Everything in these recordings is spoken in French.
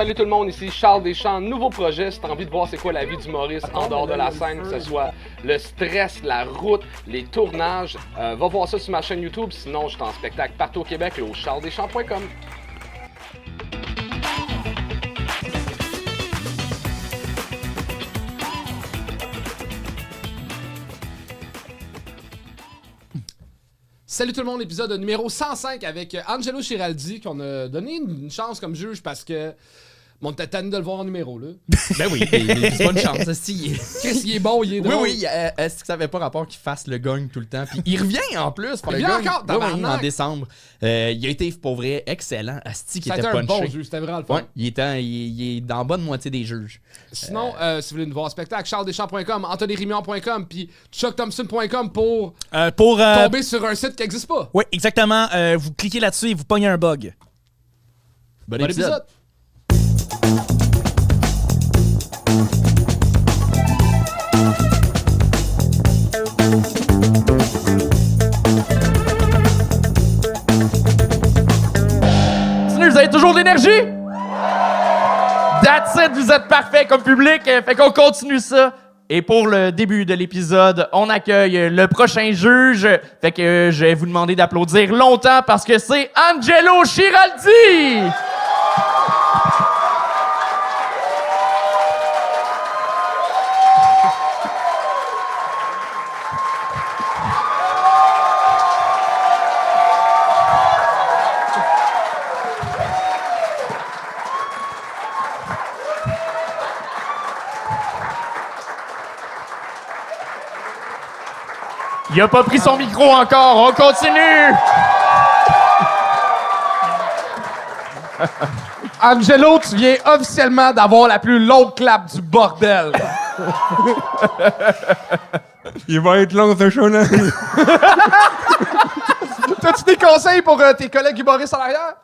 Salut tout le monde, ici Charles Deschamps, nouveau projet. Si t'as envie de voir c'est quoi la vie d'humoriste en dehors de la scène, que ce soit le stress, la route, les tournages, va voir ça sur ma chaîne YouTube. Sinon, je suis en spectacle partout au Québec et au charlesdeschamps.com. Salut tout le monde, épisode numéro 105 avec Angelo Chiraldi, qu'on a donné une chance comme juge parce que... Bon, t'as tanné de le voir en numéro, là. Ben oui, c'est pas une chance. Chris, il est bon, il est drôle. Oui, est-ce que ça avait pas rapport qu'il fasse le gang tout le temps? Puis il revient en plus pour le Il revient gang. encore, tabarnak. En décembre. Il a été, pour vrai, excellent. Asti qui Ça a était été un punché. bon juge, c'était vraiment le fun. Ouais, il est dans la bonne moitié des juges. Sinon, si vous voulez nous voir en spectacle, charlesdeschamps.com, anthonyrimion.com, puis chuckthompson.com pour tomber sur un site qui n'existe pas. Oui, exactement. Vous cliquez là-dessus et vous pognez un bug. Bon épisode. Vous avez toujours de l'énergie? That's it, vous êtes parfait comme public. Fait qu'on continue ça. Et pour le début de l'épisode, on accueille le prochain juge. Fait que je vais vous demander d'applaudir longtemps parce que c'est Angelo Chiraldi! Il a pas pris son micro encore, on continue! Angelo, tu viens officiellement d'avoir la plus longue clap du bordel. Il va être long, ce show-là. T'as-tu des conseils pour tes collègues humoristes en arrière?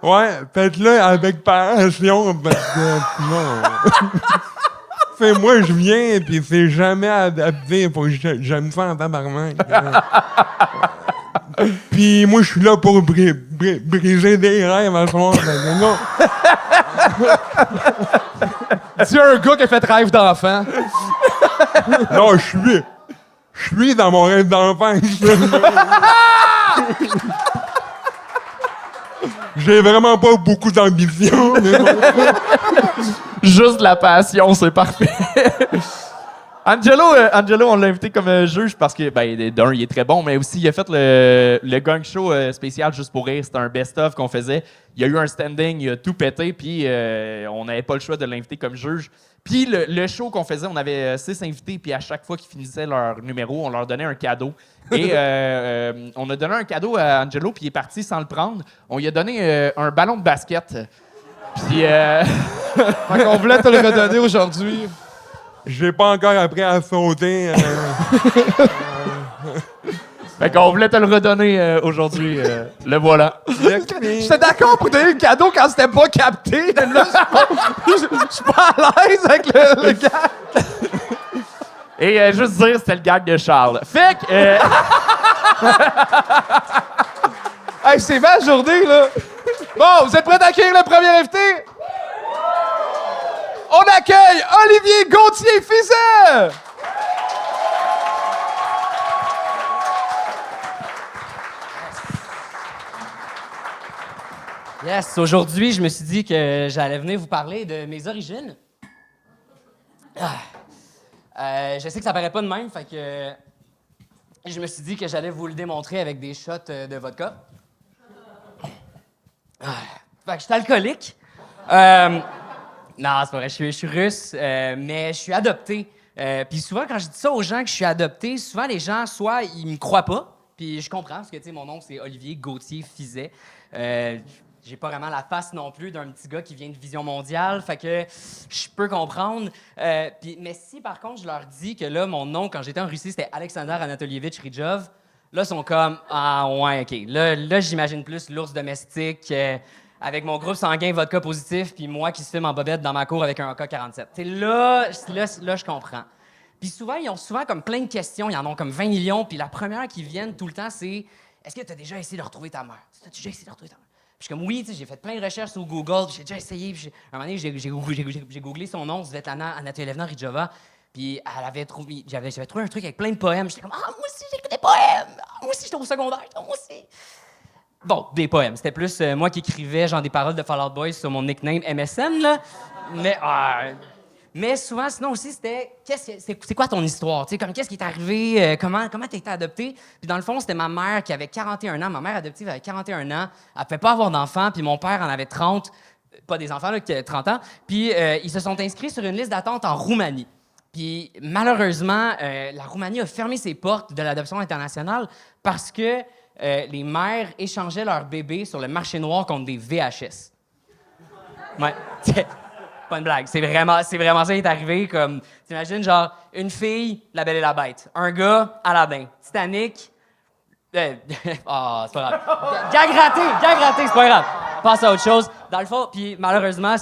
Ouais, faites-le avec passion, parce que sinon... Fait, moi, je viens, puis c'est jamais adapté. Faut que j'aime ça en tabarnak. Puis moi, je suis là pour briser des rêves à ce moment. Dis un gars qui a fait rêve d'enfant. Non, je suis dans mon rêve d'enfant. J'ai vraiment pas beaucoup d'ambition. Juste de la passion, c'est parfait. Angelo, on l'a invité comme juge parce que, d'un, il est très bon, mais aussi, il a fait le gang show spécial Juste pour rire. C'était un best-of qu'on faisait. Il y a eu un standing, il a tout pété, puis on n'avait pas le choix de l'inviter comme juge. Puis le show qu'on faisait, on avait 6 invités, puis à chaque fois qu'ils finissaient leur numéro, on leur donnait un cadeau. Et on a donné un cadeau à Angelo, puis il est parti sans le prendre. On lui a donné un ballon de basket. Puis... Fait qu'on voulait te le redonner aujourd'hui. J'ai pas encore appris à sauter. Fait qu'on voulait te le redonner aujourd'hui. Le voilà. J'étais d'accord pour donner le cadeau quand c'était pas capté. Là, je suis pas à l'aise avec le gars. Et juste dire, c'était le gag de Charles. Fait que... Hey, c'est ma journée, là. Bon, vous êtes prêts à accueillir le premier invité? On accueille Olivier Gauthier-Fizet! Yes, aujourd'hui, je me suis dit que j'allais venir vous parler de mes origines. Je sais que ça paraît pas de même, fait que je me suis dit que j'allais vous le démontrer avec des shots de vodka. Fait que je suis alcoolique. Non, c'est pas vrai, je suis russe, mais je suis adopté. Puis souvent, quand je dis ça aux gens que je suis adopté, souvent les gens, soit ils me croient pas, puis je comprends, parce que, tu sais, mon nom, c'est Olivier Gauthier-Fizet. J'ai pas vraiment la face non plus d'un petit gars qui vient de Vision Mondiale, fait que je peux comprendre. Mais si, par contre, je leur dis que là, mon nom, quand j'étais en Russie, c'était Alexander Anatolievitch Ridjov, là, ils sont comme « Ah, ouais, OK. » Là, j'imagine plus l'ours domestique avec mon groupe sanguin vodka positif puis moi qui se filme en bobette dans ma cour avec un AK-47. T'sais, là, je comprends. Puis souvent, ils ont souvent comme plein de questions. Ils en ont comme 20 millions. Puis la première qui viennent tout le temps, c'est « Est-ce que tu as déjà essayé de retrouver ta mère? » « As-tu déjà essayé de retrouver ta mère? » je suis comme, oui, tu sais, j'ai fait plein de recherches sur Google, j'ai déjà essayé. Puis un moment donné, j'ai googlé son nom, Svetlana Anatolyevna Rydjova. Puis elle avait trouvé, j'avais trouvé un truc avec plein de poèmes. J'étais comme, ah, moi aussi, j'écris des poèmes. Moi aussi, j'étais au secondaire. Moi aussi. Bon, des poèmes. C'était plus moi qui écrivais genre des paroles de Fall Out Boy sur mon nickname MSN, là. Mais souvent, sinon aussi, c'était c'est quoi ton histoire? Tu sais, qu'est-ce qui est arrivé? Comment t'as été adopté? Puis dans le fond, c'était ma mère qui avait 41 ans. Ma mère adoptive avait 41 ans. Elle ne pouvait pas avoir d'enfants. Puis mon père en avait 30. Pas des enfants, là, qui avaient 30 ans. Puis ils se sont inscrits sur une liste d'attente en Roumanie. Puis malheureusement, la Roumanie a fermé ses portes de l'adoption internationale parce que les mères échangeaient leurs bébés sur le marché noir contre des VHS. Ouais, c'est pas une blague. C'est vraiment ça qui est arrivé. Comme, t'imagines, genre, une fille, La Belle et la Bête. Un gars, Aladdin. Titanic. C'est pas grave. Gag raté, c'est pas grave. Passe à autre chose. Dans le fond, puis malheureusement,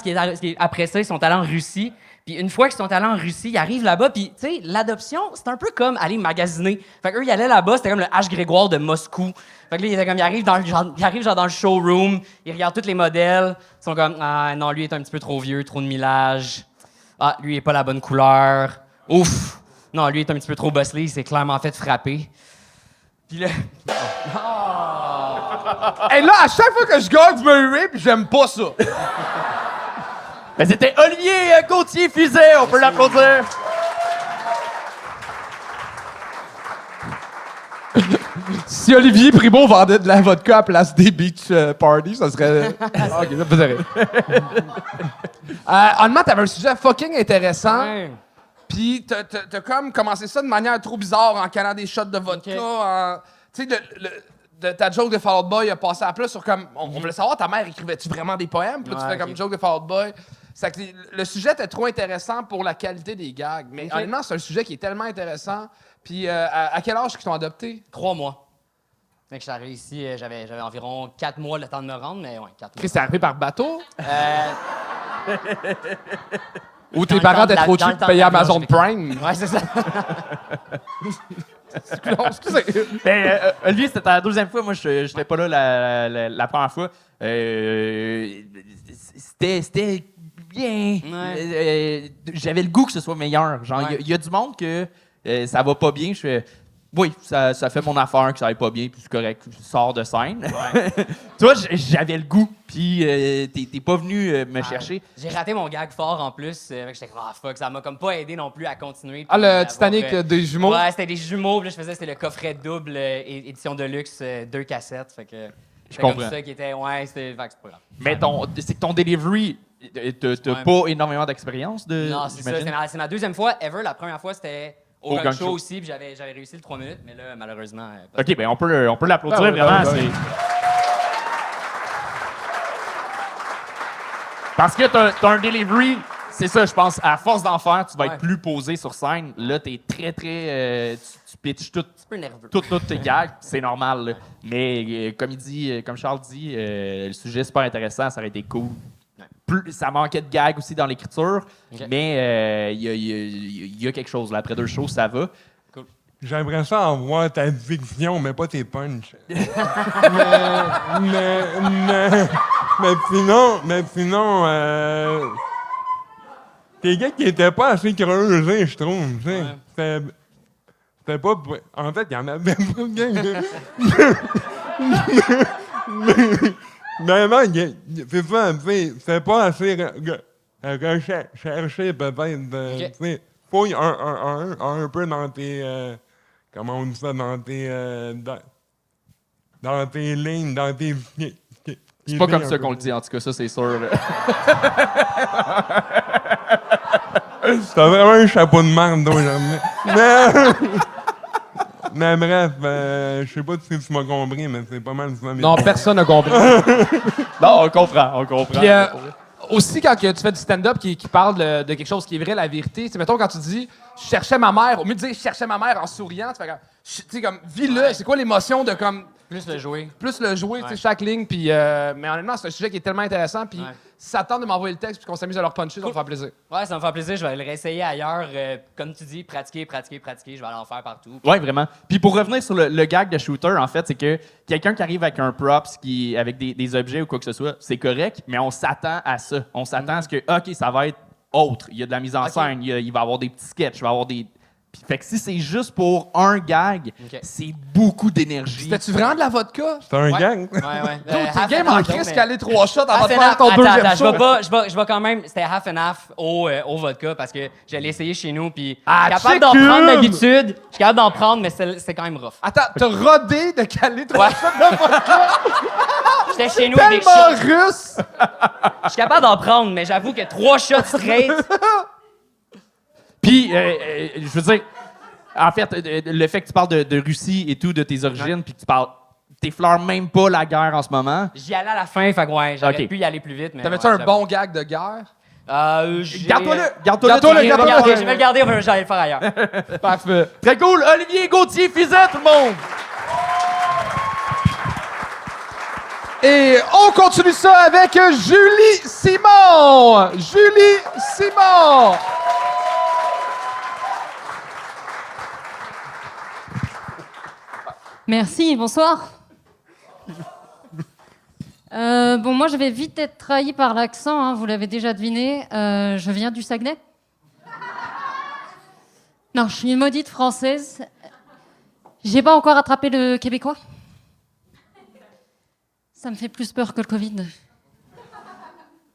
après ça, ils sont allés en Russie. Puis une fois qu'ils sont allés en Russie, ils arrivent là-bas, puis tu sais, l'adoption, c'est un peu comme aller magasiner. Fait qu'eux, ils allaient là-bas, c'était comme le H. Grégoire de Moscou. Fait que là, ils arrivent dans le showroom, ils regardent tous les modèles, ils sont comme, ah non, lui est un petit peu trop vieux, trop de millage. Ah, lui est pas la bonne couleur. Ouf! Non, lui est un petit peu trop bosselé, il s'est clairement fait frapper. Puis là... Et là, à chaque fois que je gagne, je me huée, puis j'aime pas ça. Mais c'était Olivier Gauthier-Fusé, on peut l'applaudir. Si Olivier Primo vendait de la vodka à place des beach parties, ça serait... OK, ça me faisait rire. Honnêtement, t'avais un sujet fucking intéressant. Ouais. Puis t'as comme commencé ça de manière trop bizarre en calant des shots de vodka. Tu sais, ta joke de Fall Out Boy a passé à plus sur comme... On voulait savoir, ta mère écrivait-tu vraiment des poèmes? Puis là, tu fais comme joke de Fall Out Boy. C'est que le sujet était trop intéressant pour la qualité des gags. Mais honnêtement, c'est un sujet qui est tellement intéressant. Puis à quel âge qu'ils t'ont adopté? 3 mois. Fait que je suis arrivé ici, j'avais environ 4 mois le temps de me rendre, mais ouais, 4 mois. Chris, t'es arrivé par bateau? Ou Dans tes le parents temps étaient de trop dans cheap le de temps payer de Amazon l'avion, Prime? Ouais, c'est ça. Non, excusez. Olivier, c'était la deuxième fois. Moi, je n'étais pas là la première fois. C'était bien. Ouais. J'avais le goût que ce soit meilleur. Genre, il y a du monde que ça va pas bien. Je fais, oui, ça fait mon affaire que ça aille pas bien, puis c'est correct. Je sors de scène. Ouais. Toi, j'avais le goût, puis t'es pas venu me chercher. J'ai raté mon gag fort en plus. J'étais comme, ah fuck, ça m'a comme pas aidé non plus à continuer. Ah, le Titanic des jumeaux? Ouais, c'était des jumeaux. Puis là, c'était le coffret double, édition de luxe, 2 cassettes. Fait que. Je comprends. Comme ça qui était. Ouais, c'était. Fait que c'est pas grave. Mais c'est que ton delivery, t'as pas énormément d'expérience de. Non, c'est ça. C'est ma deuxième fois ever. La première fois, c'était au gang show aussi. Puis j'avais réussi le 3 minutes. Mais là, malheureusement. OK, ben on peut l'applaudir vraiment. ouais. C'est... Parce que t'as un delivery, c'est ça, je pense, à force d'en faire, tu vas être plus posé sur scène. Là, t'es très, tu pitches tout. Un peu nerveux. Toutes tes gags, c'est normal. Là. Mais comme Charles dit, le sujet est super intéressant, ça aurait été cool. Ça manquait de gags aussi dans l'écriture, mais il y a quelque chose. Là. Après 2 shows, ça va. J'aimerais ça en voir ta diction, mais pas tes punchs. mais sinon, tes gars qui étaient pas assez creusés, je trouve. C'était pas... En fait, il y en avait pas de gang. Mais non, c'est ça, c'est pas assez recherché peut-être. Okay. Fouille un peu dans tes... comment on dit ça? Dans tes lignes, dans tes... C'est pas comme ça qu'on le dit, en tout cas, ça, c'est sûr. T'as vraiment un chapeau de merde aujourd'hui. Mais bref, je sais pas si tu m'as compris, mais c'est pas mal ça. Non, personne n'a compris. Non, on comprend. Puis, aussi, quand tu fais du stand-up qui parle de quelque chose qui est vrai, la vérité, c'est mettons quand tu dis « je cherchais ma mère », au mieux de dire « je cherchais ma mère » en souriant, tu fais comme « vis-le », c'est quoi l'émotion de comme... Plus le jouer. Plus le jouer, tu sais, Ouais. chaque ligne. Puis, mais honnêtement, c'est un sujet qui est tellement intéressant. Puis, Ouais. si ça tente de m'envoyer le texte puis qu'on s'amuse à leur puncher, ça va me faire plaisir. Ouais, ça me fait plaisir. Je vais le réessayer ailleurs. Comme tu dis, pratiquer. Je vais aller en faire partout. Ouais, vraiment. Puis pour revenir sur le gag de shooter, en fait, c'est que quelqu'un qui arrive avec un props, avec des objets ou quoi que ce soit, c'est correct, mais on s'attend à ça. On s'attend à ce que, OK, ça va être autre. Il y a de la mise en scène, il va y avoir des petits sketchs, il va y avoir des... Puis, fait que si c'est juste pour un gag, OK. c'est beaucoup d'énergie. C'était-tu vraiment de la vodka? C'est un Ouais. gang. Ouais. T'es game en crise caler 3 shots avant Half de and faire half. ton Attends, deuxième attends, shot. je vais quand même. C'était half and half au vodka parce que je l'ai essayé chez nous. Puis Ah, je suis capable d'en chicken! prendre d'habitude. Je suis capable d'en prendre, mais c'est quand même rough. Attends, t'as rodé de caler 3 Ouais. shots de vodka J'étais chez nous avec des tellement shots. russe! Je suis capable d'en prendre, mais j'avoue que 3 shots straight. Puis, je veux dire, en fait, le fait que tu parles de Russie et tout, de tes origines, puis que tu parles... T'effleures même pas la guerre en ce moment. J'y allais à la fin, fait que ouais, j'aurais Ok. pu y aller plus vite. Mais T'avais-tu ouais, un j'avoue. bon gag de guerre? Garde-toi-le! Garde-toi-le, Je vais le garde-toi-le. garder, je vais le garder, j'allais le faire ailleurs. Parfait. Très cool! Olivier Gauthier Fizet, tout le monde! Et on continue ça avec Julie Simon! Julie Simon! Merci, bonsoir. Bon, moi, je vais vite être trahi par l'accent, hein, vous l'avez déjà deviné. Je viens du Saguenay. Non, je suis une maudite française. J'ai pas encore attrapé le québécois. Ça me fait plus peur que le Covid.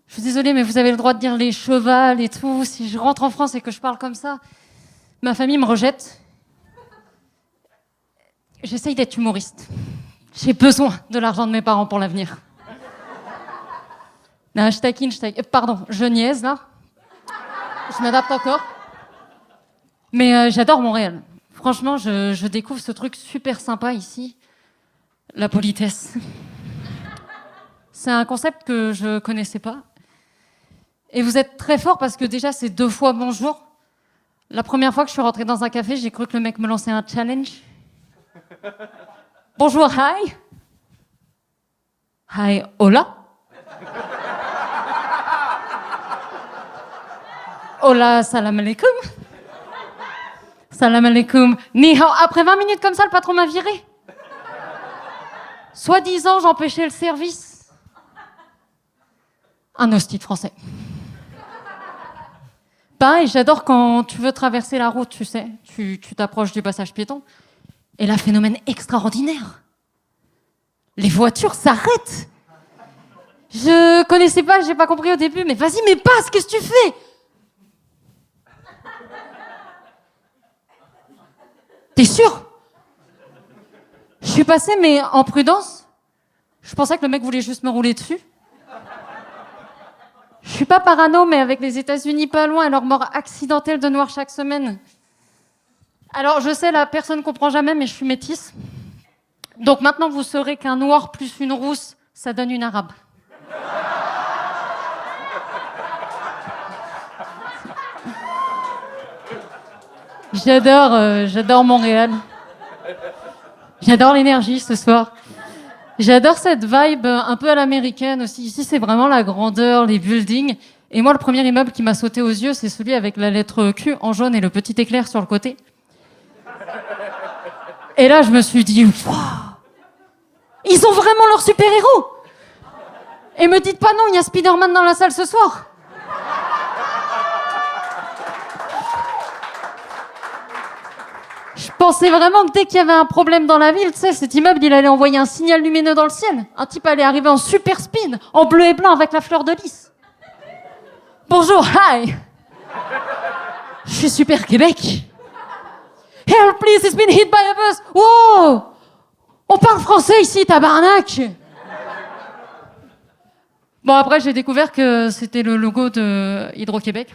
Je suis désolée, mais vous avez le droit de dire les chevals et tout. Si je rentre en France et que je parle comme ça, ma famille me rejette. J'essaye d'être humoriste. J'ai besoin de l'argent de mes parents pour l'avenir. Non, je taquine. Pardon, je niaise, là. Je m'adapte encore. Mais j'adore Montréal. Franchement, je découvre ce truc super sympa ici. La politesse. C'est un concept que je connaissais pas. Et vous êtes très fort parce que déjà, c'est 2 fois bonjour. La première fois que je suis rentrée dans un café, j'ai cru que le mec me lançait un challenge. Bonjour, hi. Hi, hola. Hola, salam alaikum. Salam alaikum. Ni hao. Après 20 minutes comme ça, le patron m'a viré. Soi-disant, j'empêchais le service. Un hostie de français. Pareil, j'adore quand tu veux traverser la route, tu sais. Tu t'approches du passage piéton. Et là, phénomène extraordinaire. Les voitures s'arrêtent. Je connaissais pas, j'ai pas compris au début, mais vas-y, mais passe, qu'est-ce que tu fais? T'es sûr? Je suis passée, mais en prudence. Je pensais que le mec voulait juste me rouler dessus. Je suis pas parano, mais avec les États-Unis pas loin et leur mort accidentelle de noirs chaque semaine. Alors, je sais, la personne comprend jamais, mais je suis métisse. Donc maintenant, vous saurez qu'un noir plus une rousse, ça donne une arabe. J'adore Montréal. J'adore l'énergie ce soir. J'adore cette vibe un peu à l'américaine aussi. Ici, c'est vraiment la grandeur, les buildings. Et moi, le premier immeuble qui m'a sauté aux yeux, c'est celui avec la lettre Q en jaune et le petit éclair sur le côté. Et là, je me suis dit, waouh, ils ont vraiment leur super-héros. Et me dites pas non, il y a Spider-Man dans la salle ce soir. Je pensais vraiment que dès qu'il y avait un problème dans la ville, tu sais, cet immeuble, il allait envoyer un signal lumineux dans le ciel. Un type allait arriver en super speed, en bleu et blanc avec la fleur de lys. Bonjour, hi. Je suis Super Québec. Help, please, it's been hit by a bus. Wow! On parle français ici, tabarnak! Bon, après, j'ai découvert que c'était le logo de Hydro-Québec.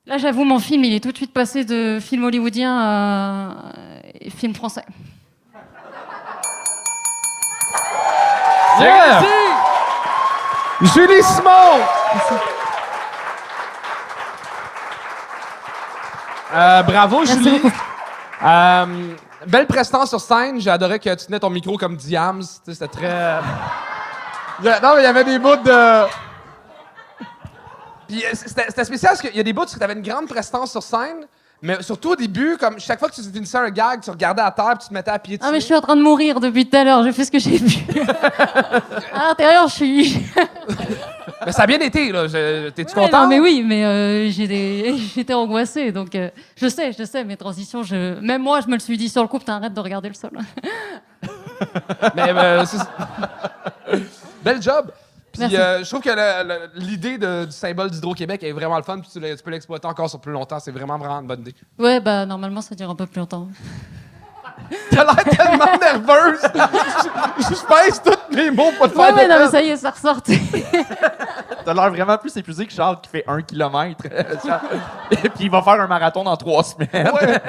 Là, j'avoue, mon film, il est tout de suite passé de film hollywoodien à film français. Yeah! Julie Simon! Bravo, Merci Julie. beaucoup. Belle prestance sur scène. J'ai adoré que tu tenais ton micro comme Diams. Tu sais, c'était très... Non, mais il y avait des bouts de... Puis c'était spécial parce qu'il y a des bouts où tu avais une grande prestance sur scène, mais surtout au début, comme chaque fois que tu finissais un gag, tu regardais à terre puis tu te mettais à pied dessus. Ah, mais je suis en train de mourir depuis tout à l'heure. J'ai fait ce que j'ai pu. À l'intérieur, je suis... Mais ça a bien été, là. T'es-tu Ouais, content? non, mais oui, mais j'étais angoissée. Donc, je sais, mes transitions, même moi, je me le suis dit sur le coup, putain, arrête de regarder le sol. Mais, bel job. Puis Merci. je trouve que l'idée du symbole d'Hydro-Québec est vraiment le fun, puis tu peux l'exploiter encore sur plus longtemps. C'est vraiment une bonne idée. Ouais, bah, normalement, ça dure un peu plus longtemps. T'as l'air tellement nerveuse! Je pèse tous mes mots pour te Ouais, faire mais non, mais peine. ça y est, ça ressortait. T'as l'air vraiment plus épuisé que Charles qui fait 1 kilomètre. Et puis il va faire un marathon dans 3 semaines. Ouais.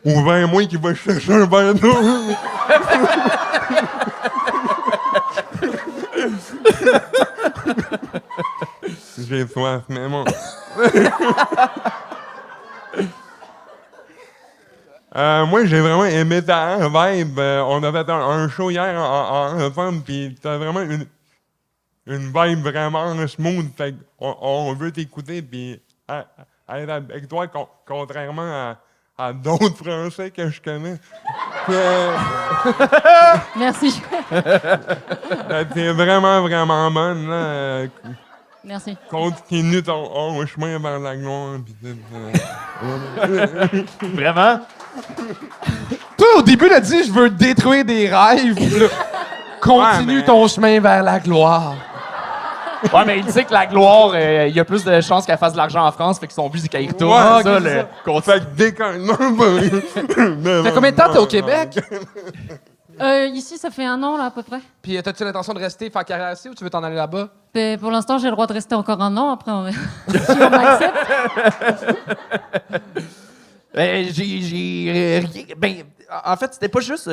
Ou bien moi qui va chercher un verre d'eau. J'ai soif, mais bon. Moi, j'ai vraiment aimé ta vibe. On a fait un show hier en femme, puis t'as vraiment une vibe vraiment smooth. Fait on veut t'écouter, puis être avec toi, contrairement à d'autres Français que je connais. Merci. T'es vraiment, vraiment bonne, là. Merci. Continue ton chemin vers la gloire. Pis Vraiment? Toi, au début, t'as dit « Je veux détruire des rêves. » Continue Ouais, mais- ton chemin vers la gloire. Ouais, mais il sait que la gloire, il y a plus de chances qu'elle fasse de l'argent en France, fait que son but, c'est qu'elle y retourne. Ouais, ça, ok, c'est le ça. continue. Fait que déconne. Non, pas. Fait combien de temps t'es au Québec? Ici, ça fait 1 an, là, à peu près. Puis as-tu l'intention de rester, faire carrière ici, ou tu veux t'en aller là-bas? Mais pour l'instant, j'ai le droit de rester encore 1 an. Après, on verra si on m'accepte. J'ai rien. Ben, en fait, c'était pas juste.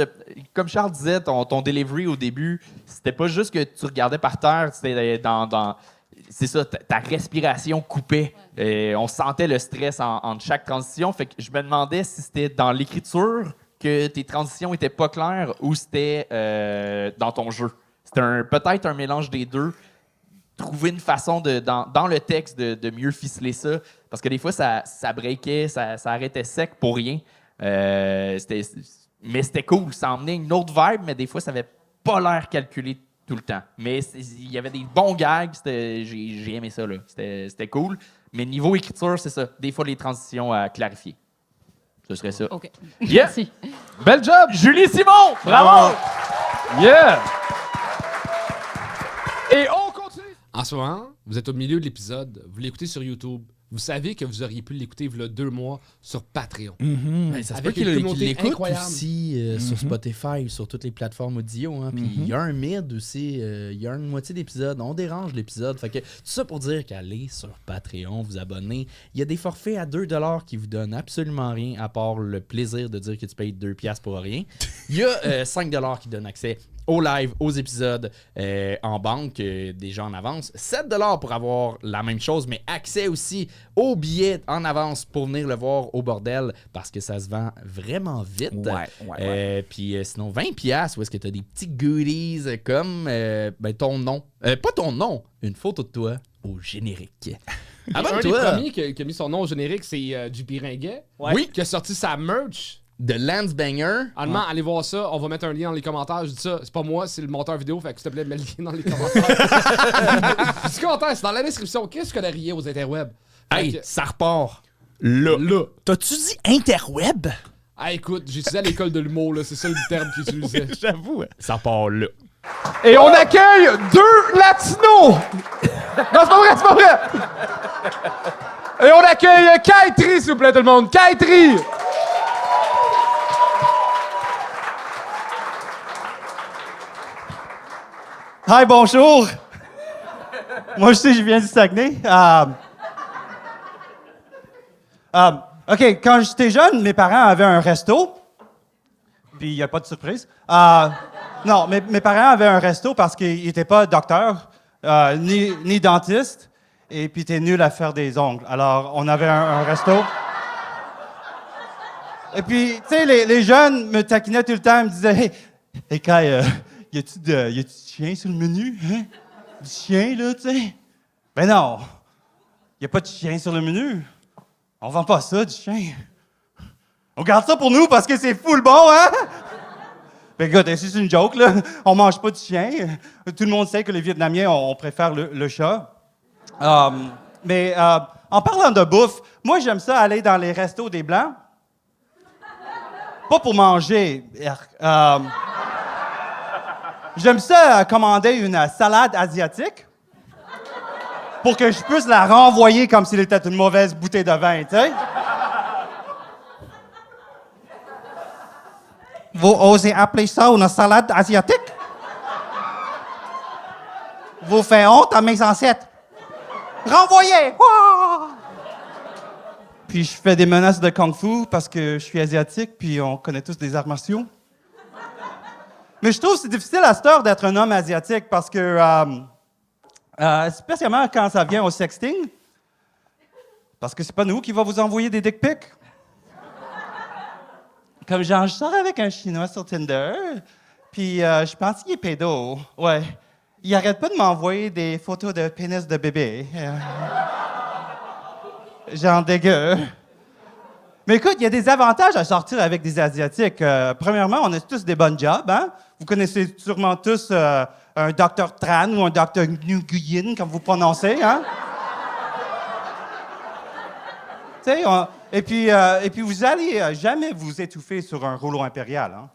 Comme Charles disait, ton delivery au début, c'était pas juste que tu regardais par terre, c'était dans c'est ça, ta respiration coupait. On sentait le stress entre chaque transition. Fait que je me demandais si c'était dans l'écriture que tes transitions étaient pas claires ou c'était dans ton jeu. C'était peut-être un mélange des deux. Trouver une façon dans le texte de mieux ficeler ça. Parce que des fois, ça breakait, ça arrêtait sec pour rien. Mais c'était cool. Ça emmenait une autre vibe, mais des fois, ça avait pas l'air calculé tout le temps. Mais il y avait des bons gags. J'ai aimé ça, là. C'était cool. Mais niveau écriture, c'est ça. Des fois, les transitions à clarifier. Ce serait ça. OK. Yeah. Merci. Bel job! Julie Simon! Bravo! Yeah! Et on continue! En ce moment, vous êtes au milieu de l'épisode, vous l'écoutez sur YouTube. Vous savez que vous auriez pu l'écouter il y a 2 mois sur Patreon. Ben, ça se peut Avec une qu'il communauté l'écoute incroyable. aussi sur Spotify, sur toutes les plateformes audio. Hein. Puis il y a un mid aussi, il y a une moitié d'épisode. On dérange l'épisode. Fait que tout ça pour dire qu'allez sur Patreon, vous abonner. Il y a des forfaits à 2$ qui vous donnent absolument rien à part le plaisir de dire que tu payes 2$ pour rien. Il y a 5$ qui donnent accès au live, aux épisodes en banque, déjà en avance. 7$ pour avoir la même chose, mais accès aussi aux billets en avance pour venir le voir au bordel parce que ça se vend vraiment vite. Puis sinon, 20$, où est-ce que tu as des petits goodies comme ton nom. Pas ton nom, une photo de toi au générique. Un des Abonne-toi premiers qui a mis son nom au générique, c'est du Ringuet. Oui. Qui a sorti sa merch. de Lance Banger. Allemand, allez voir ça. On va mettre un lien dans les commentaires. Je dis ça, c'est pas moi, c'est le monteur vidéo. Fait que s'il te plaît, mets le lien dans les commentaires. Petit commentaire, c'est dans la description. Qu'est-ce que riez aux interwebs? Hey, Fait que- ça repart. Là. T'as-tu dit interweb? Ah, écoute, j'utilisais à l'école de l'humour, là. C'est ça le terme qu'ils utilisaient. J'avoue. Ça repart là. Et on accueille 2 latinos! Non, c'est pas vrai! Et on accueille Kaitri, s'il vous plaît, tout le monde. Kaitri! Hi, bonjour. Moi aussi, je viens du Saguenay. OK, quand j'étais jeune, mes parents avaient un resto. Puis il n'y a pas de surprise. Non, mes parents avaient un resto parce qu'ils n'étaient pas docteurs, ni dentistes. Et puis, t'es nul à faire des ongles. Alors, on avait un resto. Et puis, tu sais, les jeunes me taquinaient tout le temps, ils me disaient « Hey, Kai, y a-tu du chien sur le menu? Hein? Du chien, là, tu sais? » Ben non, y a pas de chien sur le menu. On vend pas ça, du chien. On garde ça pour nous parce que c'est full bon, hein? Ben écoute, c'est une joke, là. On mange pas de chien. Tout le monde sait que les Vietnamiens, on préfère le chat. Mais en parlant de bouffe, moi, j'aime ça aller dans les restos des Blancs. Pas pour manger. J'aime ça commander une salade asiatique pour que je puisse la renvoyer comme s'il était une mauvaise bouteille de vin, tu sais. Vous osez appeler ça une salade asiatique? Vous faites honte à mes ancêtres. Renvoyez! Wouah! Puis je fais des menaces de kung-fu parce que je suis asiatique, puis on connaît tous des arts martiaux. Mais je trouve que c'est difficile à cette heure d'être un homme asiatique parce que, spécialement quand ça vient au sexting, parce que c'est pas nous qui va vous envoyer des dick pics. Comme genre, je sors avec un Chinois sur Tinder, puis je pense qu'il est pédo. Ouais. Il arrête pas de m'envoyer des photos de pénis de bébé. Genre dégueu. Mais écoute, il y a des avantages à sortir avec des Asiatiques. Premièrement, on a tous des bonnes jobs, hein? Vous connaissez sûrement tous un Dr. Tran ou un Dr. Nguyen, comme vous prononcez, hein? Tu sais, et puis vous allez jamais vous étouffer sur un rouleau impérial, hein?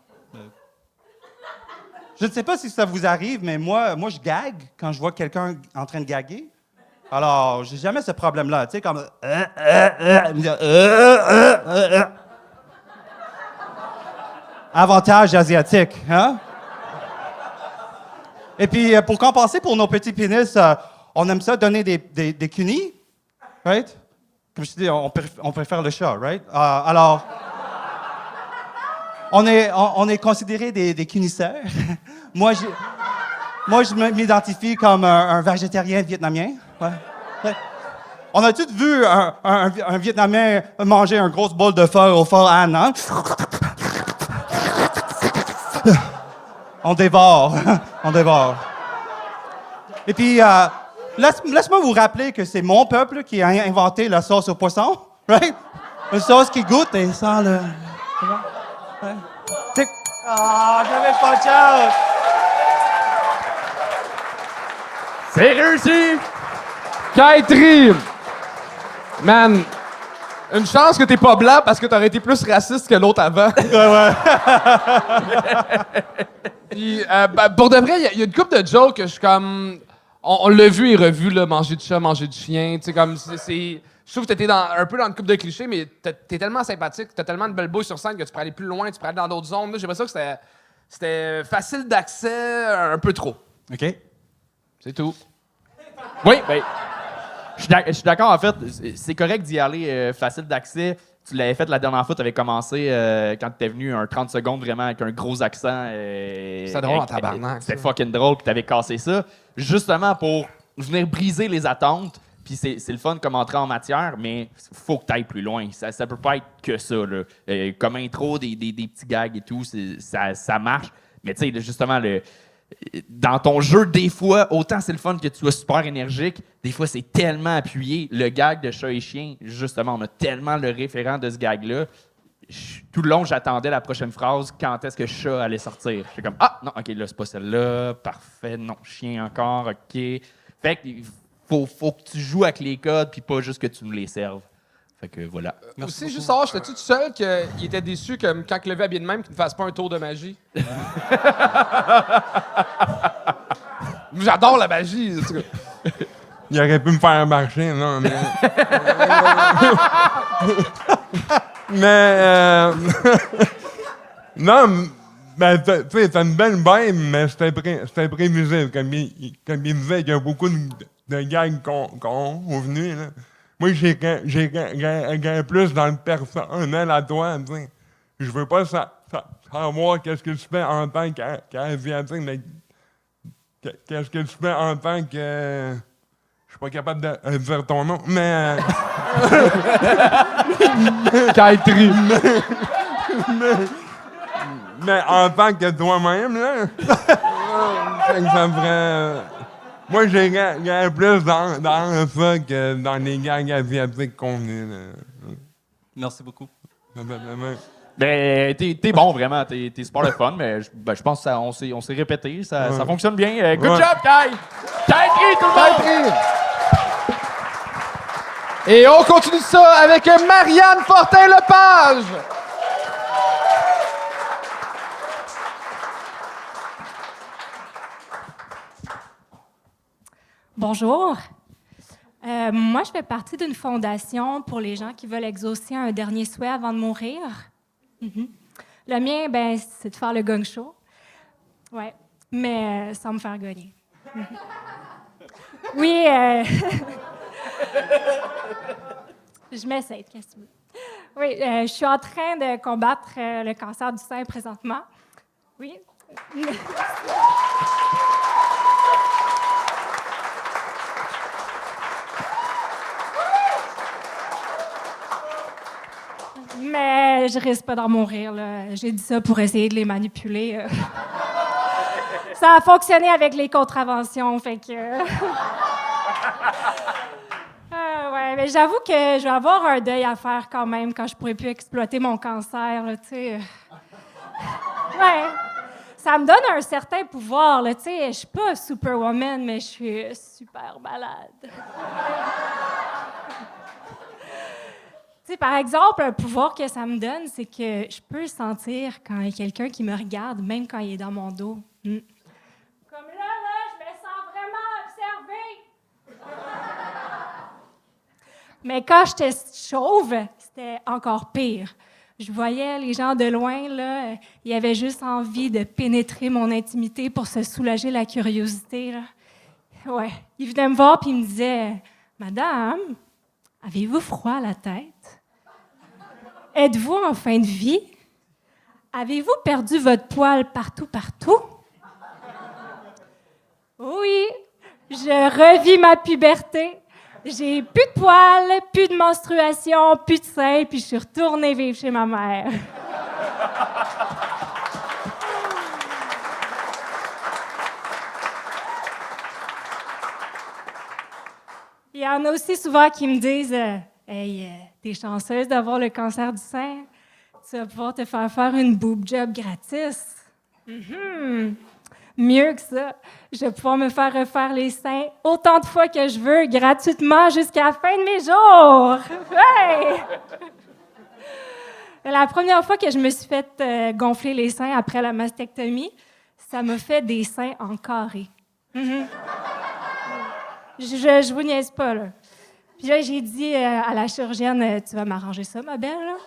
Je ne sais pas si ça vous arrive, mais moi je gague quand je vois quelqu'un en train de gaguer. Alors, j'ai jamais ce problème-là, tu sais, comme... Avantage asiatique, hein? Et puis, pour compenser pour nos petits pénis, on aime ça donner des cunis, right? Comme je te dis, on préfère le chat, right? Alors, on est considérés des cunisseurs. Moi, je m'identifie comme un végétarien vietnamien. Ouais. Ouais. On a tous vu un Vietnamien manger un gros bol de pho au Pho An, hein? On dévore. On dévore. Et puis, laisse-moi vous rappeler que c'est mon peuple qui a inventé la sauce au poisson, right? Une sauce qui goûte et sans le... Ouais. J'avais pas de chance! C'est réussi! Kaitri! Man, une chance que t'es pas blanc parce que t'aurais été plus raciste que l'autre avant. Ouais. Puis, pour de vrai, il y a une couple de jokes que je suis comme... On l'a vu et revu, là, manger du chat, manger du chien. Tu sais, comme, je trouve que t'étais un peu dans une couple de clichés, mais t'es tellement sympathique, t'as tellement de belles bouilles sur scène que tu pourrais aller plus loin, tu pourrais aller dans d'autres zones. Là, j'ai l'impression que c'était facile d'accès, un peu trop. OK. C'est tout. Oui, ben, je suis d'accord, en fait. C'est correct d'y aller facile d'accès. Tu l'avais fait la dernière fois, tu avais commencé quand tu étais venu un 30 secondes vraiment avec un gros accent. C'était drôle en tabarnak. C'était fucking drôle, puis tu avais cassé ça. Justement pour venir briser les attentes. Puis c'est le fun comme entrer en matière, mais faut que tu ailles plus loin. Ça peut pas être que ça, là. Comme intro, des petits gags et tout, ça marche. Mais tu sais, justement, dans ton jeu, des fois, autant c'est le fun que tu sois super énergique, des fois, c'est tellement appuyé. Le gag de chat et chien, justement, on a tellement le référent de ce gag-là. Tout le long, j'attendais la prochaine phrase, quand est-ce que chat allait sortir. J'étais comme, ah, non, OK, là, c'est pas celle-là. Parfait, non, chien encore, OK. Fait que faut que tu joues avec les codes, puis pas juste que tu nous les serves. Fait que voilà. Aussi, juste savoir, j'étais tout seul qu'il était déçu que quand il levait habillé de même, qu'il ne fasse pas un tour de magie. J'adore la magie. En tout cas. Il aurait pu me faire marcher, non, mais... non, ben, tu sais, c'est une belle vibe, mais c'était prévisible. Comme il disait, il y a beaucoup de gags qu'on venus, là. Moi, j'ai plus dans le personnel à toi, tu sais. Je veux pas savoir qu'est-ce que tu fais en tant qu'asiatique, mais qu'est-ce que tu fais en tant que... Je suis pas capable de dire ton nom, mais... Kaitri. mais en tant que toi-même, là. Fait que ça me ferait. Moi, j'irais plus dans ça que dans les gangs asiatiques qu'on est, là. Merci beaucoup. Ben, t'es bon, vraiment. T'es super le fun, mais je pense qu'on s'est répété. Ça fonctionne bien. Good job, Kai! Kai Tri, tout le monde! Et on continue ça avec Marianne Fortin-Lepage. Bonjour. Moi, je fais partie d'une fondation pour les gens qui veulent exaucer un dernier souhait avant de mourir. Le mien, ben, c'est de faire le gong show. Ouais, mais sans me faire gagner. Oui, je m'essaie, qu'est-ce que tu veux. Oui, je suis en train de combattre le cancer du sein présentement. Oui. Mais je risque pas d'en mourir, là. J'ai dit ça pour essayer de les manipuler. Ça a fonctionné avec les contraventions, fait que... ouais, mais j'avoue que je vais avoir un deuil à faire quand même quand je pourrai plus exploiter mon cancer, là, tu sais. Ouais. Ça me donne un certain pouvoir, là, tu sais. Je suis pas Superwoman, mais je suis super malade. Tu sais, par exemple, un pouvoir que ça me donne, c'est que je peux sentir quand il y a quelqu'un qui me regarde, même quand il est dans mon dos. Comme là, je me sens vraiment observée. Mais quand j'étais chauve, c'était encore pire. Je voyais les gens de loin, là, ils avaient juste envie de pénétrer mon intimité pour se soulager la curiosité, là. Ouais. Ils venaient me voir puis ils me disaient « Madame, avez-vous froid à la tête? Êtes-vous en fin de vie? Avez-vous perdu votre poil partout? » Oui, je revis ma puberté. J'ai plus de poils, plus de menstruation, plus de seins, puis je suis retournée vivre chez ma mère. Il y en a aussi souvent qui me disent Hey, t'es chanceuse d'avoir le cancer du sein. Tu vas pouvoir te faire une boob job gratis. Mieux que ça, je vais pouvoir me faire refaire les seins autant de fois que je veux, gratuitement, jusqu'à la fin de mes jours. Hey! La première fois que je me suis fait gonfler les seins après la mastectomie, ça m'a fait des seins en carré. Je vous niaise pas, là. Puis là, j'ai dit à la chirurgienne, tu vas m'arranger ça, ma belle, là?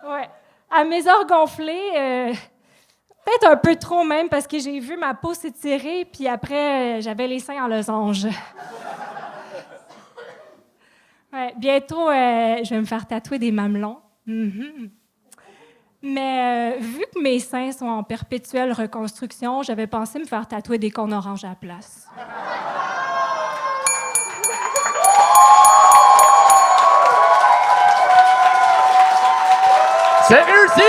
Ouais. À mes os gonflés, peut-être un peu trop même, parce que j'ai vu ma peau s'étirer, puis après, j'avais les seins en losange. Ouais, bientôt, je vais me faire tatouer des mamelons. Mais vu que mes seins sont en perpétuelle reconstruction, j'avais pensé me faire tatouer des cônes oranges à la place. C'est réussi!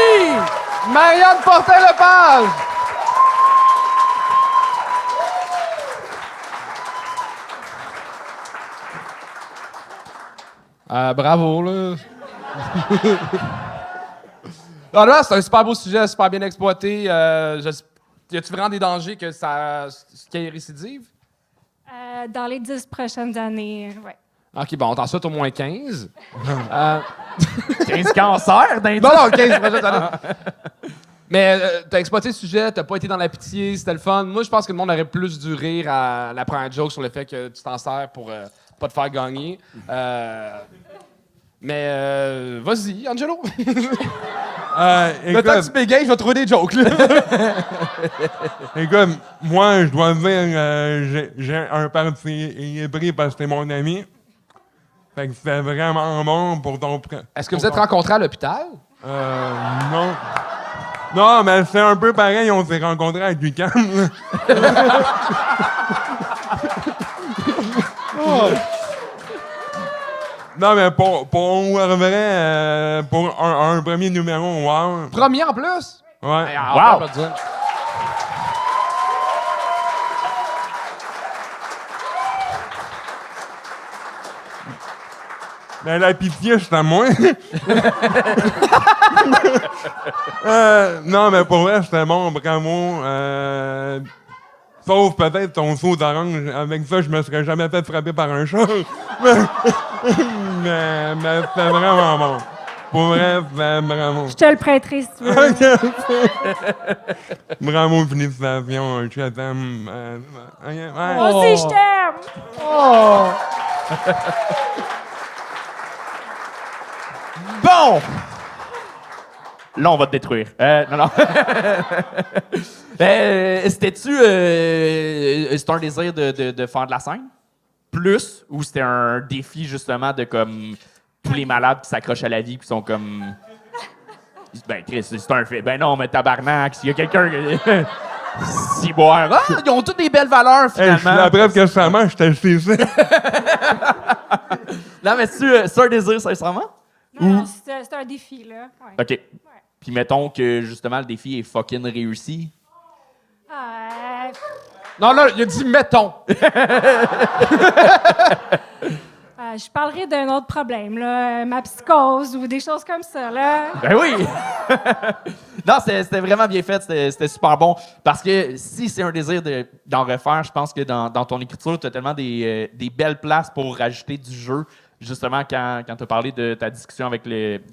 Marianne Fortin-Lepage! Bravo, là. Alors là, c'est un super beau sujet, super bien exploité. Y a-tu vraiment des dangers qu'il y ait récidive? Dans les 10 prochaines années, ouais. OK, bon, on t'en souhaite au moins 15. 15 cancers d'un Non, 15 prochaines années. Mais t'as exploité le sujet, t'as pas été dans la pitié, c'était le fun. Moi, je pense que le monde aurait plus dû rire à la première joke sur le fait que tu t'en sers pour pas te faire gagner. Mais vas-y, Angelo. Le temps que tu bégayes, je vais trouver des jokes, là. Écoute, moi, je dois dire, j'ai un parti hybride parce que c'est mon ami. Fait que c'était vraiment bon pour ton... Est-ce que vous êtes rencontrés à l'hôpital? Non. Non, mais c'est un peu pareil, on s'est rencontrés avec du calme. Non, mais pour vrai, pour un premier numéro, wow. Premier en plus? Ouais. Hey, on peut applaudir. Mais la pitié, c'est à moi. Non, mais pour vrai, c'était bon, bravo. Sauf peut-être ton saut d'orange. Avec ça, je me serais jamais fait frapper par un chat. mais c'était vraiment bon. Pour vrai, c'était bravo. Je te le prêterai si tu veux. Bravo, félicitations. Je t'aime. Moi aussi, je t'aime. Bon! Là, on va te détruire. Non. C'était-tu... c'était un désir de faire de la scène? Plus? Ou c'était un défi, justement, de comme... tous les malades qui s'accrochent à la vie qui sont comme... Ben, Chris, c'est un fait. Ben non, mais tabarnak, s'il y a quelqu'un... Si boire. Ah, ils ont toutes des belles valeurs, Hey, je suis finalement. la preuve que ça marche, je t'ai ça. Non, mais c'est un désir, sincèrement? Non, c'est un défi, là. Ouais. OK. Puis mettons que, justement, le défi est fucking réussi. Non, là, il a dit « mettons ». Je parlerai d'un autre problème, là, ma psychose ou des choses comme ça, là. Ben oui! Non, c'était vraiment bien fait, c'était super bon. Parce que si c'est un désir d'en refaire, je pense que dans ton écriture, tu as tellement des belles places pour rajouter du jeu. Justement, quand tu as parlé de ta discussion avec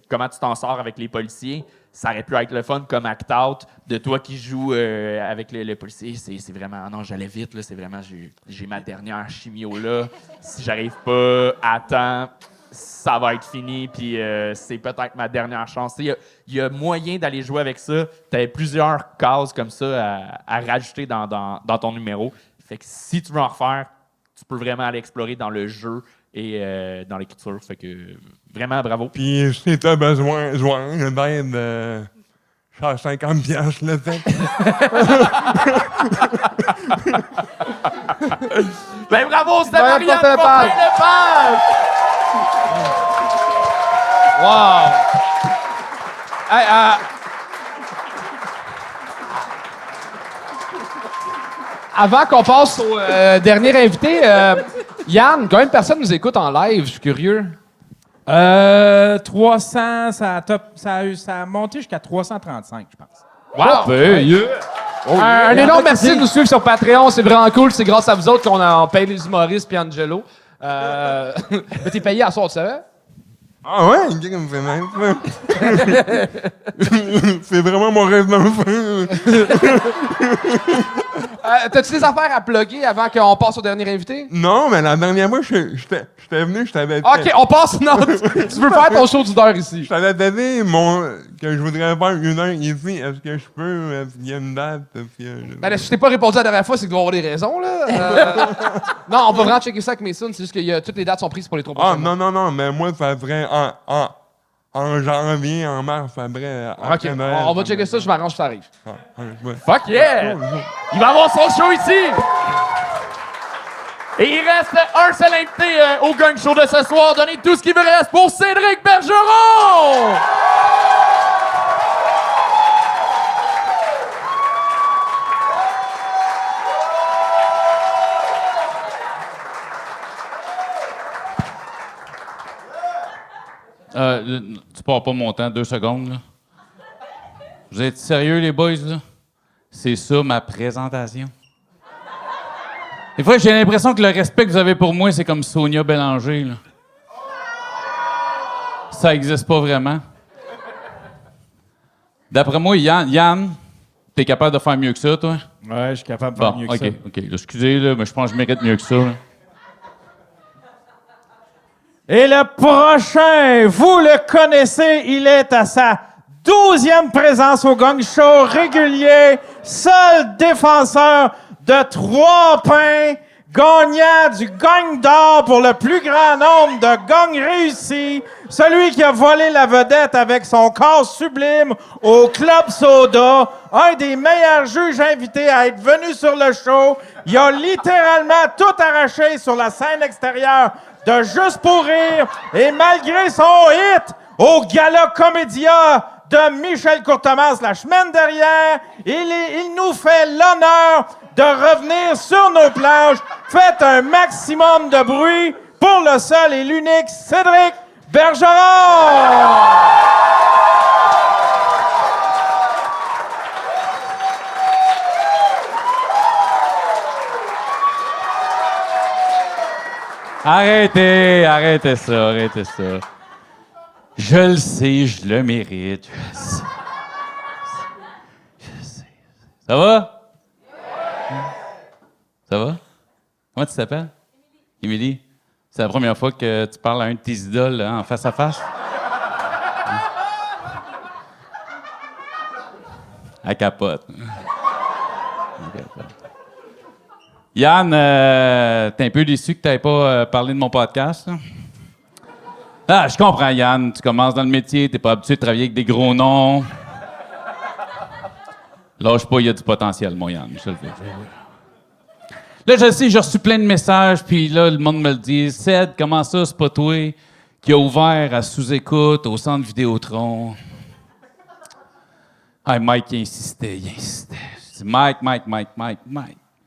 comment tu t'en sors avec les policiers, ça aurait pu être le fun comme act-out de toi qui joues avec le policier. C'est vraiment... Non, j'allais vite, là. C'est vraiment... J'ai ma dernière chimio, là. Si j'arrive pas à temps, ça va être fini, puis c'est peut-être ma dernière chance. Il y a moyen d'aller jouer avec ça. Tu avais plusieurs cases comme ça à rajouter dans ton numéro. Fait que si tu veux en refaire, tu peux vraiment aller explorer dans le jeu et dans l'écriture. Fait que vraiment, bravo. Puis si t'as besoin d'aide, je suis à 50$ le fait. Ben bravo, c'était Ben, Marianne Fortin Lepage. Fortin-Lepage! Wow! Hey, avant qu'on passe au dernier invité, Yann, combien de personnes nous écoutent en live? Je suis curieux. 300, ça a monté jusqu'à 335, je pense. Wow! Un énorme merci de nous suivre sur Patreon. C'est vraiment cool. C'est grâce à vous autres qu'on paye les humoristes puis Angelo. Mais t'es payé à soir, tu savais? Ah ouais, c'est vraiment mon rêve d'enfant. T'as-tu des affaires à plugger avant qu'on passe au dernier invité? Non, mais la dernière fois, j'étais venu, je t'avais OK, on passe. Non, tu veux faire ton show d'une heure ici. Je t'avais donné que je voudrais faire 1 heure ici. Est-ce que je peux? Est-ce qu'il y a une date? Ben, si je t'ai pas répondu la dernière fois, c'est qu'il doit y avoir des raisons, là. Non, on va vraiment checker ça avec Mason. C'est juste que toutes les dates sont prises pour les 3 prochains mois. Non, mais moi, ça serait en janvier, en mars, après. OK, on va checker ça, je m'arrange, ça arrive. Ouais. Fuck yeah! Il va avoir son show ici! Et il reste un seul invité au gang show de ce soir. Donnez tout ce qui me reste pour Cédric Bergeron! Tu pars pas mon temps, 2 secondes, là. Vous êtes sérieux, les boys, là? C'est ça, ma présentation. Des fois, j'ai l'impression que le respect que vous avez pour moi, c'est comme Sonia Bélanger, là. Ça existe pas vraiment. D'après moi, Yann, t'es capable de faire mieux que ça, toi? Ouais, je suis capable de faire mieux que ça. OK. Là, excusez, là, mais je pense que je mérite mieux que ça, là. Et le prochain, vous le connaissez, il est à sa 12e présence au Gang Show régulier, seul défenseur de 3 pains, gagnant du gagne d'or pour le plus grand nombre de gagnes réussis, celui qui a volé la vedette avec son corps sublime au Club Soda, un des meilleurs juges invités à être venu sur le show. Il a littéralement tout arraché sur la scène extérieure de Juste pour rire, et malgré son hit au Gala Comédia de Michel Courtemanche la semaine dernière, il nous fait l'honneur de revenir sur nos planches. Faites un maximum de bruit pour le seul et l'unique Cédric Bergeron! Arrêtez ça. Je le sais, je le mérite. Je sais. Ça va? Ça va? Comment tu t'appelles? Émilie. C'est la première fois que tu parles à un de tes idoles là, en face à face? Elle capote. Yann, t'es un peu déçu que t'aies pas parlé de mon podcast, là? Ah, je comprends, Yann. Tu commences dans le métier, t'es pas habitué de travailler avec des gros noms. Lâche pas, il y a du potentiel, mon Yann. Je le dis. Là, je sais, j'ai reçu plein de messages, puis là, le monde me le dit. Ced, comment ça, c'est pas toi qui a ouvert à sous-écoute au centre Vidéotron? Ah, Mike, il insistait. Je dis, Mike.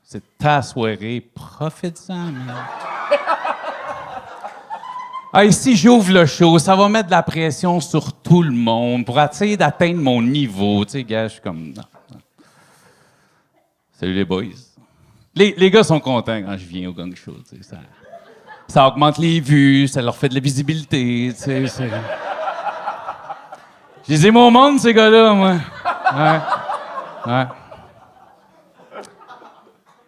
C'est ta soirée, profite-en, man. Ah, ici, j'ouvre le show, ça va mettre de la pression sur tout le monde pour essayer d'atteindre mon niveau. Tu sais, gars, je suis comme... Non. Salut les boys. Les gars sont contents quand je viens au gang show. Tu sais, ça augmente les vues, ça leur fait de la visibilité. Tu sais, je les aime au monde, ces gars-là, moi. Ouais.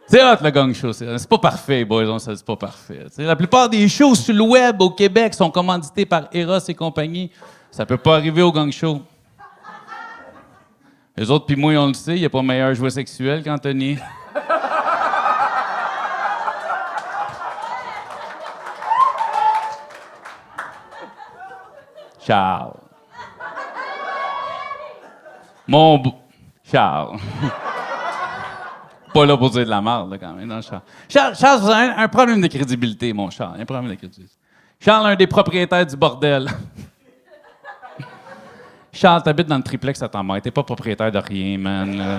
C'est hot, le gang show. C'est pas parfait, boys. C'est pas parfait. T'sais, la plupart des shows sur le web au Québec sont commandités par Eros et compagnie. Ça peut pas arriver au gang show. Les autres, puis moi, on le sait, il n'y a pas meilleur jouet sexuel qu'Anthony. Charles. Charles. Pas là pour dire de la merde, là, quand même. Non, Charles, vous avez un problème de crédibilité, mon Charles. Un problème de crédibilité. Charles, un des propriétaires du bordel. Charles, t'habites dans le triplex à ta mère. T'es pas propriétaire de rien, man. Là.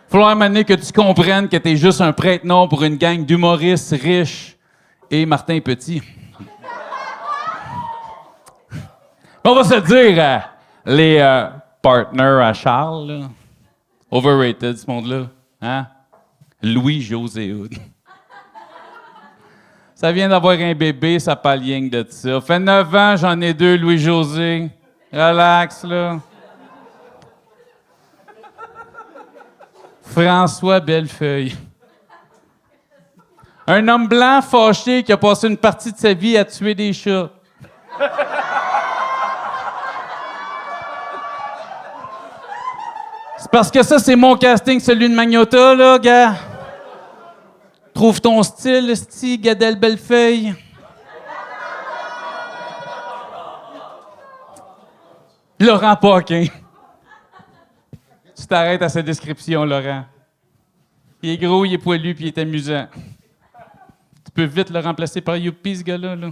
Falloir m'amener que tu comprennes que t'es juste un prête-nom pour une gang d'humoristes riches et Martin Petit. On va se dire, les partners à Charles, là. Overrated, ce monde-là. Hein? Louis-José Hood. Ça vient d'avoir un bébé, ça parle rien que de ça. Fait 9 ans, j'en ai 2, Louis-José. Relax, là. François Bellefeuille. Un homme blanc fâché qui a passé une partie de sa vie à tuer des chats. C'est parce que ça, c'est mon casting, celui de Magnota, là, gars. Trouve ton style, esti, Gadel Bellefeuille. Laurent Paquin. Tu t'arrêtes à sa description, Laurent. Il est gros, il est poilu, puis il est amusant. Tu peux vite le remplacer par Youpi, ce gars-là, là.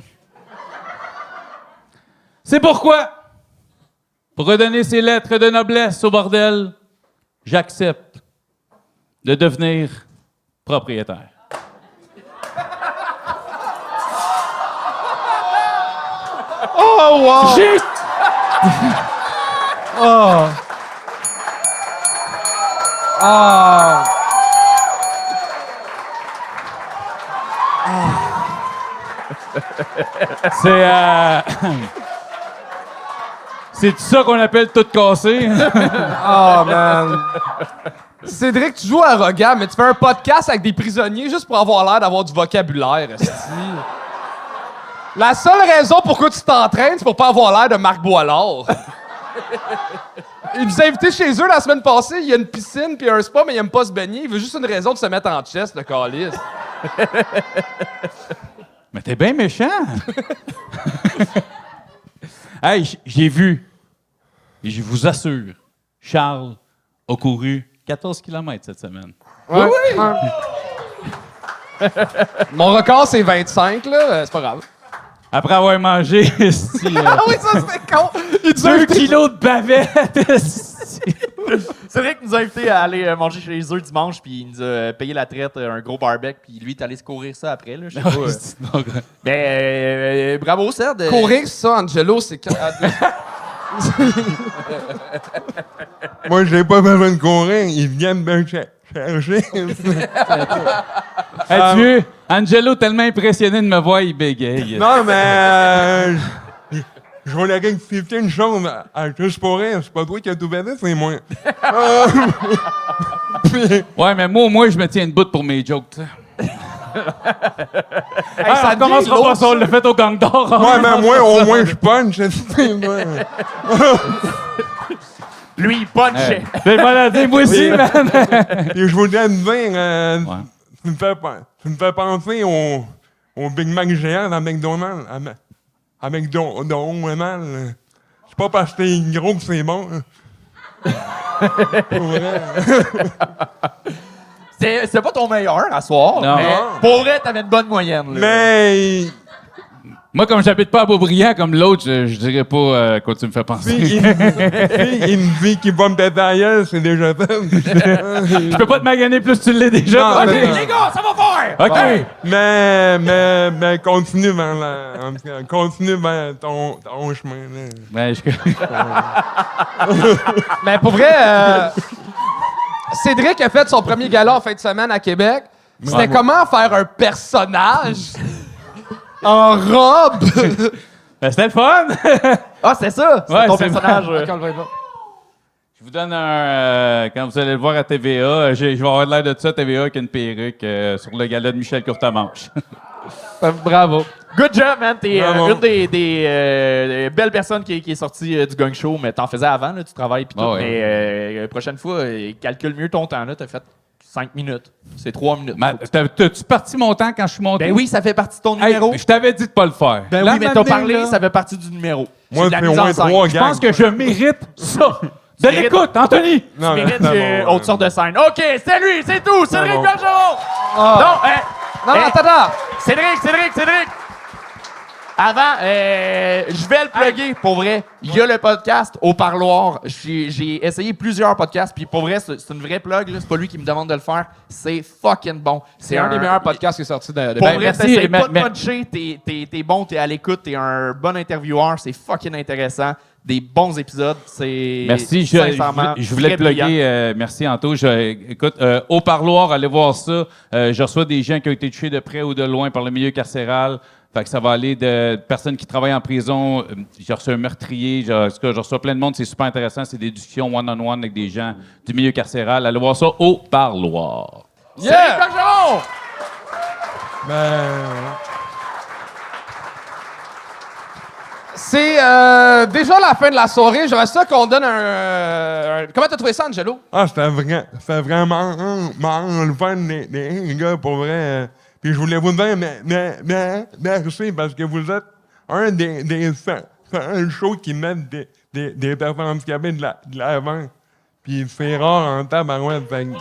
C'est pourquoi, pour redonner ses lettres de noblesse au bordel, j'accepte de devenir propriétaire. Oh, wow! Oh! Ah! C'est ça qu'on appelle tout casser. Oh, man. Cédric, tu joues arrogant, mais tu fais un podcast avec des prisonniers juste pour avoir l'air d'avoir du vocabulaire, esti. La seule raison pourquoi tu t'entraînes, c'est pour pas avoir l'air de Marc Boilard. il nous a invités chez eux la semaine passée. Il y a une piscine puis un spa, mais il aime pas se baigner. Il veut juste une raison de se mettre en chest, le calice. Mais t'es bien méchant. Hey, j'ai vu. Et je vous assure, Charles a couru 14 km cette semaine. Ouais. Mon record, c'est 25, là. C'est pas grave. Après avoir mangé Ah oui, ça, c'était con! 2 kilos de bavette. Cédric nous a invités à aller manger chez eux dimanche, puis il nous a payé la traite, un gros barbecue, puis lui, il est allé se courir ça après. Là, je sais pas. Mais bravo, Ced. Courir ça, Angelo, c'est... Moi, j'ai pas besoin de courir. Ils viennent me chercher. Hey, tu veux, Angelo, tellement impressionné de me voir, il bégaye. Non, mais... je voulais rectifier une chose. Juste pour rire, c'est pas toi qui as tout bébé, c'est moi. Ouais, mais moi, au moins, je me tiens une bout pour mes jokes, tu sais. Hey, ça on commencera pas ça, on l'a fait au gang d'or. Ouais, mais moi, au moins, je punch. Lui, il punchait. C'est maladie, moi aussi, man. Et je voudrais te dire, tu me fais penser au Big Mac géant à McDonald's. À McDonald's. C'est pas parce que t'es gros que c'est bon. Pour vrai. C'est pas ton meilleur à soir, Non. mais pour vrai, t'avais une bonne moyenne. Là. Mais... Moi, comme j'habite pas à Beaubriand comme l'autre, je dirais pas quoi tu me fais penser. il me dit qu'il va me péter la gueule, c'est déjà fait. Je peux pas te maganer plus tu l'es déjà. Non, OK, mais non. les gars, ça va faire! OK! Ouais. Mais continue vers ton chemin. Là. Ben, Mais pour vrai, Cédric a fait son premier gala en fin de semaine à Québec. C'était comment faire un personnage en robe? Ben, c'était le fun! Ah, c'est ça? C'est Ouais, ton c'est personnage. Je vous donne un... quand vous allez le voir à TVA, je vais avoir l'air de ça, TVA, avec une perruque sur le gala de Michel Courtemanche. Bravo. Good job, man. T'es Bravo. une des belles personnes qui est sortie du gang show, mais t'en faisais avant, là, tu travailles pis tout. Ah ouais. Mais prochaine fois, calcule mieux ton temps. Là, t'as fait 5 minutes. C'est 3 minutes. T'as-tu parti mon temps quand je suis monté? Ben oui, ça fait partie de ton Hey, numéro. je t'avais dit de pas le faire. Ben Là, oui, mais t'as maintenant, parlé, là, ça fait partie du numéro. Moi, C'est de la c'est au mise en moins scène. 3 je gags. pense que je mérite ça. De mérites- l'écoute, Anthony! Non, Tu mais mérites c'est bon, autre sorte de scène. OK, c'est lui, c'est tout. Cédric bon. Bergeron. Ah. Non, Non, attends. Cédric. Avant, je vais le plugger, pour vrai. Il y a le podcast Au Parloir. J'ai essayé plusieurs podcasts, puis pour vrai, c'est une vraie plug. là. C'est pas lui qui me demande de le faire. C'est fucking bon. C'est un des meilleurs podcasts qui est sorti de Pour Ben, vrai, merci, t'essayes mais- pas de puncher, t'es bon, t'es à l'écoute, t'es un bon intervieweur, c'est fucking intéressant. Des bons épisodes, c'est Merci, sincèrement je voulais te très brillant. plugger. Merci, Anto. Écoute, au parloir, allez voir ça. Je reçois des gens qui ont été touchés de près ou de loin par le milieu carcéral. Fait que ça va aller de personnes qui travaillent en prison. J'ai reçu un meurtrier. Je reçois plein de monde. C'est super intéressant. C'est des discussions one-on-one avec des gens du milieu carcéral. Allez voir ça au parloir. Cédric Bergeron! C'est déjà la fin de la soirée. J'aimerais ça qu'on donne un... Comment t'as trouvé ça, Angelo? Ah, c'était vraiment le fun, les gars, pour vrai. Puis je voulais vous dire merci parce que vous êtes un des seuls shows qui mettent des personnes handicapées de l'avant. Puis c'est rare en tabarouette. Fait que,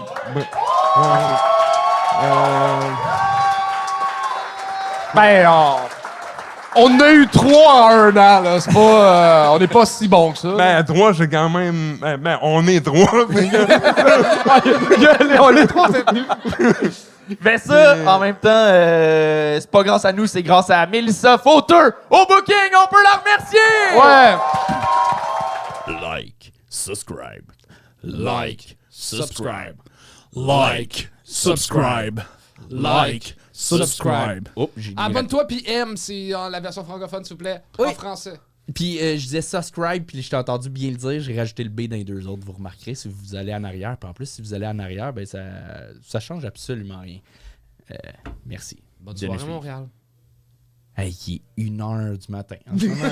Ben, on a eu 3 en 1 an, là. C'est pas... on n'est pas si bon que ça. ben, 3, c'est quand même... Ben, on est 3. on est 3, c'est venu. Mais ça, en même temps, c'est pas grâce à nous, c'est grâce à Mélissa Fauteux au booking. On peut la remercier! Ouais. Like, subscribe. Like, subscribe. Like, subscribe. Like, subscribe. Oh, j'ai mis Abonne-toi puis aime, c'est la version francophone, s'il vous plaît. Oui. En français. Puis je disais subscribe, puis je t'ai entendu bien le dire, j'ai rajouté le B dans les deux autres, vous remarquerez si vous allez en arrière. Puis en plus, si vous allez en arrière, ben ça change absolument rien. Merci. Bonne soirée, Montréal. Hey, il est 1h du matin. En ce moment.